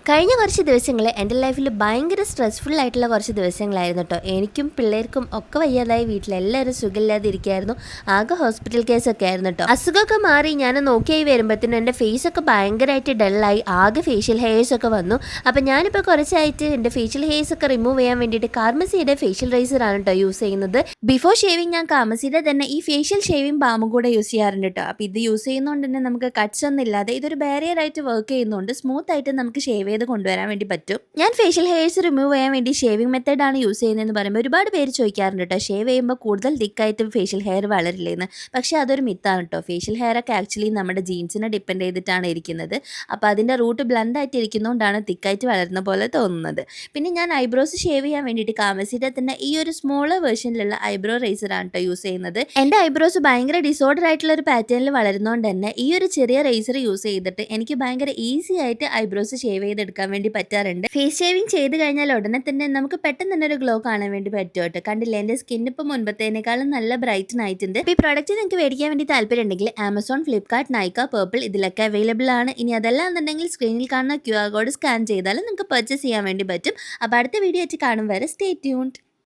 കഴിഞ്ഞ കുറച്ച് ദിവസങ്ങൾ എൻ്റെ ലൈഫിൽ ഭയങ്കര സ്ട്രെസ്ഫുൾ ആയിട്ടുള്ള കുറച്ച് ദിവസങ്ങളായിരുന്നു കേട്ടോ. എനിക്കും പിള്ളേർക്കും ഒക്കെ വയ്യാതായി, വീട്ടിലെല്ലാവരും സുഖമില്ലാതെ ഇരിക്കുകയായിരുന്നു. ആകെ ഹോസ്പിറ്റൽ കേസൊക്കെ ആയിരുന്നു കേട്ടോ. അസുഖമൊക്കെ മാറി ഞാൻ നോക്കിയായി വരുമ്പോഴത്തേനും എൻ്റെ ഫേസൊക്കെ ഭയങ്കരമായിട്ട് ഡള്ളായി, ആകെ ഫേഷ്യൽ ഹെയർസൊക്കെ വന്നു. അപ്പോൾ ഞാനിപ്പോൾ കുറച്ചായിട്ട് എൻ്റെ ഫേഷ്യൽ ഹെയർസൊക്കെ റിമൂവ് ചെയ്യാൻ വേണ്ടിയിട്ട് കാർമസിയുടെ ഫേഷ്യൽ റൈസറാണ് കേട്ടോ യൂസ് ചെയ്യുന്നത്. ബിഫോർ ഷേവിങ് ഞാൻ കാർമസിയുടെ തന്നെ ഈ ഫേഷ്യൽ ഷേവിങ് ബാമും കൂടെ യൂസ് ചെയ്യാറുണ്ട് കേട്ടോ. അപ്പോൾ ഇത് യൂസ് ചെയ്യുന്നതുകൊണ്ട് തന്നെ നമുക്ക് കട്ട്സ് ഒന്നും ഇല്ലാതെ ഇതൊരു ബാരിയർ ആയിട്ട് വർക്ക് ചെയ്യുന്നതുകൊണ്ട് സ്മൂത്ത് ആയിട്ട് നമുക്ക് ഷേവ് ചെയ്ത് കൊണ്ടുവരാൻ വേണ്ടി പറ്റും. ഞാൻ ഫേഷ്യൽ ഹെയർസ് റിമൂവ് ചെയ്യാൻ വേണ്ടി ഷേവിംഗ് മെത്തേഡാണ് യൂസ് ചെയ്യുന്നതെന്ന് പറയുമ്പോൾ ഒരുപാട് പേര് ചോദിക്കാറുണ്ട് കേട്ടോ, ഷേവ് ചെയ്യുമ്പോൾ കൂടുതൽ തിക്കായിട്ട് ഫേഷ്യൽ ഹെയർ വളരില്ലേന്ന്. പക്ഷേ അതൊരു മിത്താണ് കേട്ടോ. ഫേഷ്യൽ ഹെയർ ഒക്കെ ആക്ച്വലി നമ്മുടെ ജീൻസിനെ ഡിപ്പെൻഡ് ചെയ്തിട്ടാണ് ഇരിക്കുന്നത്. അപ്പോൾ അതിൻ്റെ റൂട്ട് ബ്ലണ്ട് ആയിട്ട് ഇരിക്കുന്നതുകൊണ്ടാണ് തിക്കായിട്ട് വളരുന്ന പോലെ തോന്നുന്നത്. പിന്നെ ഞാൻ ഐബ്രോസ് ഷേവ് ചെയ്യാൻ വേണ്ടിയിട്ട് കാമസിയുടെ തന്നെ ഈ ഒരു സ്മോളർ വേർഷനിലുള്ള ഐബ്രോ റേസറാണ് കേട്ടോ യൂസ് ചെയ്യുന്നത്. എൻ്റെ ഐബ്രോസ് ഭയങ്കര ഡിസോർഡർ ആയിട്ടുള്ള ഒരു പാറ്റേണിൽ വളരുന്നതുകൊണ്ട് തന്നെ ഈ ഒരു ചെറിയ റേസർ യൂസ് ചെയ്തിട്ട് എനിക്ക് ഭയങ്കര ഈസി ആയിട്ട് ഐബ്രോസ് ഷേവ് ചെയ്തെടുക്കാൻ വേണ്ടി പറ്റാറുണ്ട്. ഫേസ് ഷേവിങ് ചെയ്ത് കഴിഞ്ഞാൽ ഉടനെ തന്നെ നമുക്ക് പെട്ടെന്ന് തന്നെ ഒരു ഗ്ലോ കാണാൻ വേണ്ടി പറ്റും കേട്ടോ. കണ്ടില്ലേ, എൻ്റെ സ്കിൻ ഇപ്പോൾ മുൻപത്തേനേക്കാളും നല്ല ബ്രൈറ്റൻ ആയിട്ടുണ്ട്. ഈ പ്രോഡക്റ്റ് നിങ്ങൾക്ക് മേടിക്കാൻ വേണ്ടി താല്പര്യം ഉണ്ടെങ്കിൽ ആമസോൺ, ഫ്ലിപ്കാർട്ട്, നൈക്ക, പേർപ്പിൾ ഇതിലൊക്കെ അവൈലബിൾ ആണ്. ഇനി അതല്ല എന്നുണ്ടെങ്കിൽ സ്ക്രീനിൽ കാണുന്ന QR കോഡ് സ്കാൻ ചെയ്താലും നിങ്ങൾക്ക് പർച്ചേസ് ചെയ്യാൻ വേണ്ടി പറ്റും. അപ്പോൾ അടുത്ത വീഡിയോ ആയിട്ട് കാണും വരെ സ്റ്റേ ട്യൂൺഡ്.